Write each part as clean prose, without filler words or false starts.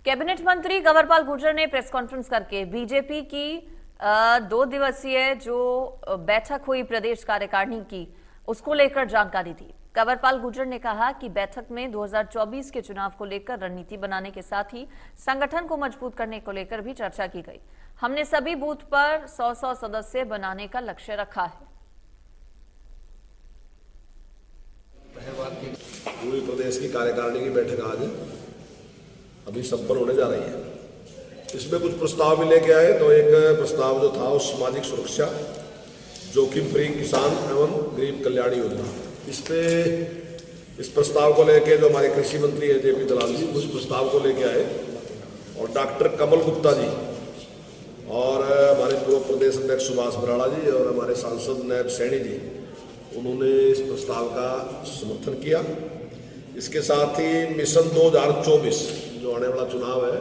Cabinet मंत्री कंवरपाल गुर्जर ने press conference करके बीजेपी की 2 दिवसीय जो बैठक हुई प्रदेश कार्यकारिणी की उसको लेकर जानकारी दी। कंवरपाल गुर्जर ने कहा कि बैठक में 2024 के चुनाव को लेकर रणनीति बनाने के साथ ही संगठन को मजबूत करने को लेकर भी चर्चा की गई। हमने सभी बूथ पर 100 सदस्य बनाने का लक्ष्य रखा है। पूरी प्रदेश की कार्यकारिणी की बैठक आज अभी संपन्न होने जा रही है। इसमें कुछ प्रस्ताव भी लेके आए। तो एक प्रस्ताव जो था वो सामाजिक सुरक्षा जोखिम फ्री किसान एवं गरीब कल्याण योजना, इस प्रस्ताव को लेके जो हमारे कृषि मंत्री है जेपी दलाल जी उस प्रस्ताव को लेके आए, और डॉक्टर कमल गुप्ता जी और हमारे पूर्व प्रदेश अध्यक्ष सुभाष बराड़ा जी और हमारे सांसद नैब सैनी जी, उन्होंने इस प्रस्ताव का समर्थन किया। इसके साथ ही मिशन 2024 जो आने वाला चुनाव है,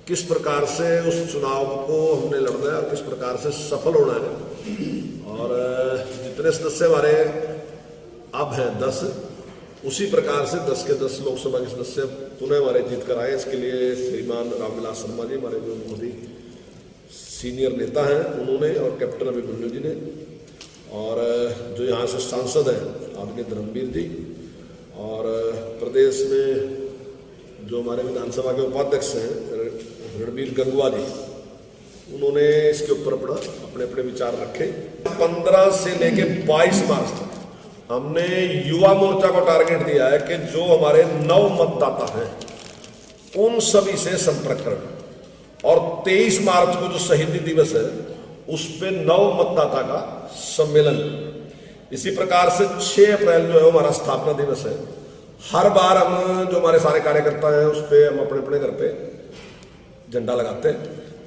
किस प्रकार से उस चुनाव को हमने लड़ना है और किस प्रकार से सफल होना है, और जितने सदस्य हमारे अब हैं 10, उसी प्रकार से 10 के 10 लोकसभा के सदस्य पुनः हमारे जीत कर आए। इसके लिए श्रीमान रामविलास शर्मा जी हमारे जो बहुत ही सीनियर नेता हैं उन्होंने, और कैप्टन अभिमन्यु जी ने, और जो यहाँ से सांसद हैं आदरणीय धर्मवीर जी, और प्रदेश में जो हमारे विधानसभा के उपाध्यक्ष हैं रणबीर गंगवा जी, उन्होंने इसके ऊपर अपने अपने विचार रखे। 15 से लेके 22 मार्च तक हमने युवा मोर्चा को टारगेट दिया है कि जो हमारे नव मतदाता हैं उन सभी से संपर्क करें, और 23 मार्च को जो शहीदी दिवस है उस पे नव मतदाता का सम्मेलन। इसी प्रकार से 6 अप्रैल जो है हमारा स्थापना दिवस है। हर बार हम जो हमारे सारे कार्यकर्ता हैं उस पे हम अपने अपने घर पे झंडा लगाते हैं।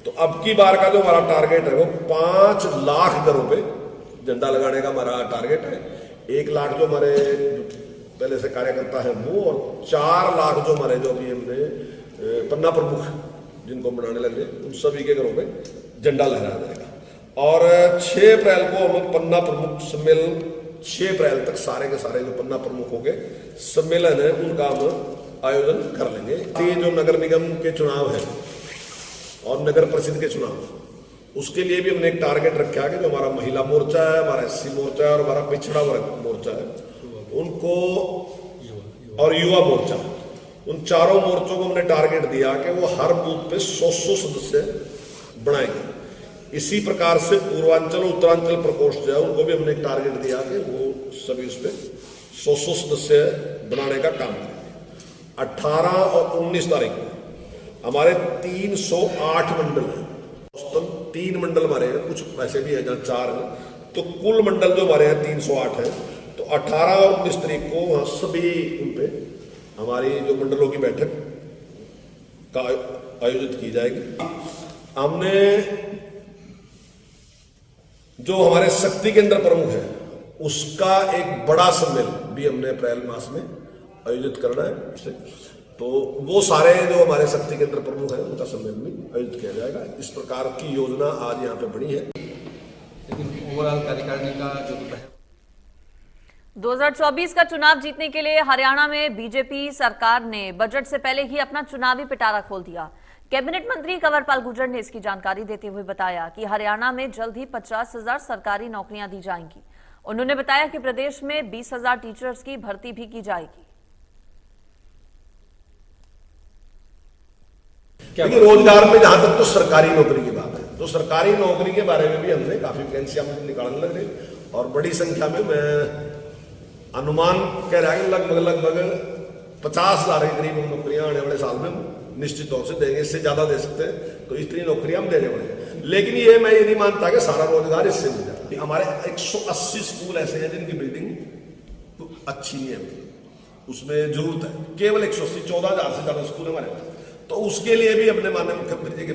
तो अब की बार का जो हमारा टारगेट है वो 5 लाख घरों पे झंडा लगाने का हमारा टारगेट है। 1 लाख जो हमारे पहले से कार्यकर्ता है वो, और 4 लाख जो हमारे जो अभी हमने पन्ना प्रमुख जिनको बनाने लगे उन सभी के घरों पे झंडा लहराया जाएगा। और 6 अप्रैल को हम पन्ना प्रमुख सम्मेलन, 6 अप्रैल तक सारे के सारे जो पन्ना प्रमुख होंगे सम्मेलन है उनका हम आयोजन कर लेंगे। ये जो नगर निगम के चुनाव है और नगर परिषद के चुनाव, उसके लिए भी हमने एक टारगेट रखा है कि जो हमारा महिला मोर्चा है, हमारा SC मोर्चा है और हमारा पिछड़ा वर्ग मोर्चा है, उनको, और युवा मोर्चा, उन चारों मोर्चों को हमने टारगेट दिया कि वो हर बूथ पे 100 सदस्य बनाएंगे। इसी प्रकार से पूर्वांचल उत्तरांचल प्रकोष्ठ जो है उनको भी हमने एक टारगेट दिया कि वो सभी उस पर 100 सदस्य बनाने का काम करेंगे। 18 और 19 तारीख को हमारे 308 मंडल हैं। 3 मंडल हमारे हैं, कुछ ऐसे भी है जहाँ 4 हैं, तो कुल मंडल जो हमारे हैं 308 है। तो 18 और 19 तारीख को वहाँ सभी उन पे हमारी जो मंडलों की बैठक का आयोजित की जाएगी। हमने जो हमारे शक्ति केंद्र प्रमुख है उसका एक बड़ा सम्मेलन भी हमने अप्रैल मास में आयोजित करना है। तो वो सारे जो हमारे शक्ति केंद्र प्रमुख हैं उनका सम्मेलन भी आयोजित किया जाएगा। इस प्रकार की योजना आज यहाँ पे बनी है। लेकिन ओवरऑल कार्यकारिणी का जो 2024 का चुनाव जीतने के लिए हरियाणा में बीजेपी सरकार ने बजट से पहले ही अपना चुनावी पिटारा खोल दिया। कैबिनेट मंत्री कंवरपाल गुर्जर ने इसकी जानकारी देते हुए बताया कि हरियाणा में जल्द ही 50,000 सरकारी नौकरियां दी जाएंगी। उन्होंने बताया कि प्रदेश में 20,000 टीचर्स की भर्ती भी की जाएगी। क्योंकि रोजगार में जहां तक तो सरकारी नौकरी की बात है, तो सरकारी नौकरी के बारे में भी हमने काफी वैकेंसियां निकालने लगे, और बड़ी संख्या में मैं अनुमान कह रहा है लगभग 50,000 के करीब नौकरियां आने वाले साल में निश्चित तौर से देंगे। इससे ज्यादा दे सकते हैं, तो इतनी नौकरियां हम देने वाले हैं। लेकिन ये मैं ये नहीं मानता कि सारा रोजगार इससे मिल जाता। हमारे 180 स्कूल ऐसे हैं जिनकी बिल्डिंग अच्छी नहीं है, उसमें जरूरत है। केवल 180, 14,000 से ज्यादा स्कूल हमारे पास। तो उसके लिए भी अपने माननीय मुख्यमंत्री जी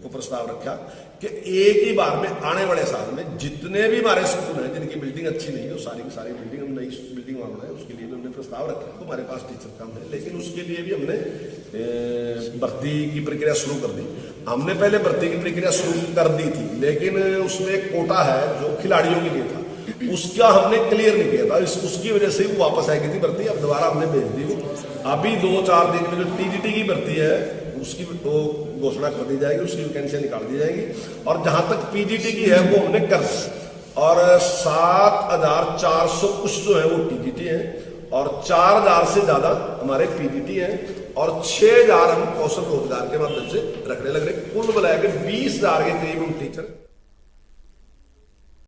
को प्रस्ताव रखा कि एक ही बार में आने वाले साल में जितने भी हमारे स्कूल हैं जिनकी बिल्डिंग अच्छी नहीं है, वो सारी की सारी बिल्डिंग हम नई बिल्डिंग बनाना है। उसके लिए भी हमने प्रस्ताव रखा। तो हमारे पास टीचर कम है, लेकिन उसके लिए भी हमने भर्ती की प्रक्रिया शुरू कर दी। हमने पहले भर्ती की प्रक्रिया शुरू कर दी थी, लेकिन उसमें एक कोटा है जो खिलाड़ियों के लिए था, उसका हमने क्लियर नहीं किया था। उसकी वजह से वो वापस आई थी भर्ती। अब दोबारा हमने भेज दी। अभी 2-4 दिन में जो TGT की भर्ती है उसकी वो घोषणा कर दी जाएगी, उसकी वैकेंसियां निकाल दी जाएगी। और जहां तक पीजीटी की है वो हमने कर दी, और 7,400 कुछ जो है वो टीजीटी है, और 4,000 से ज्यादा हमारे पीजीटी हैं, और 6,000 हम कौशल रोजगार के माध्यम से रखने लग रहे। कुल मिलाकर 20,000 के करीब हम टीचर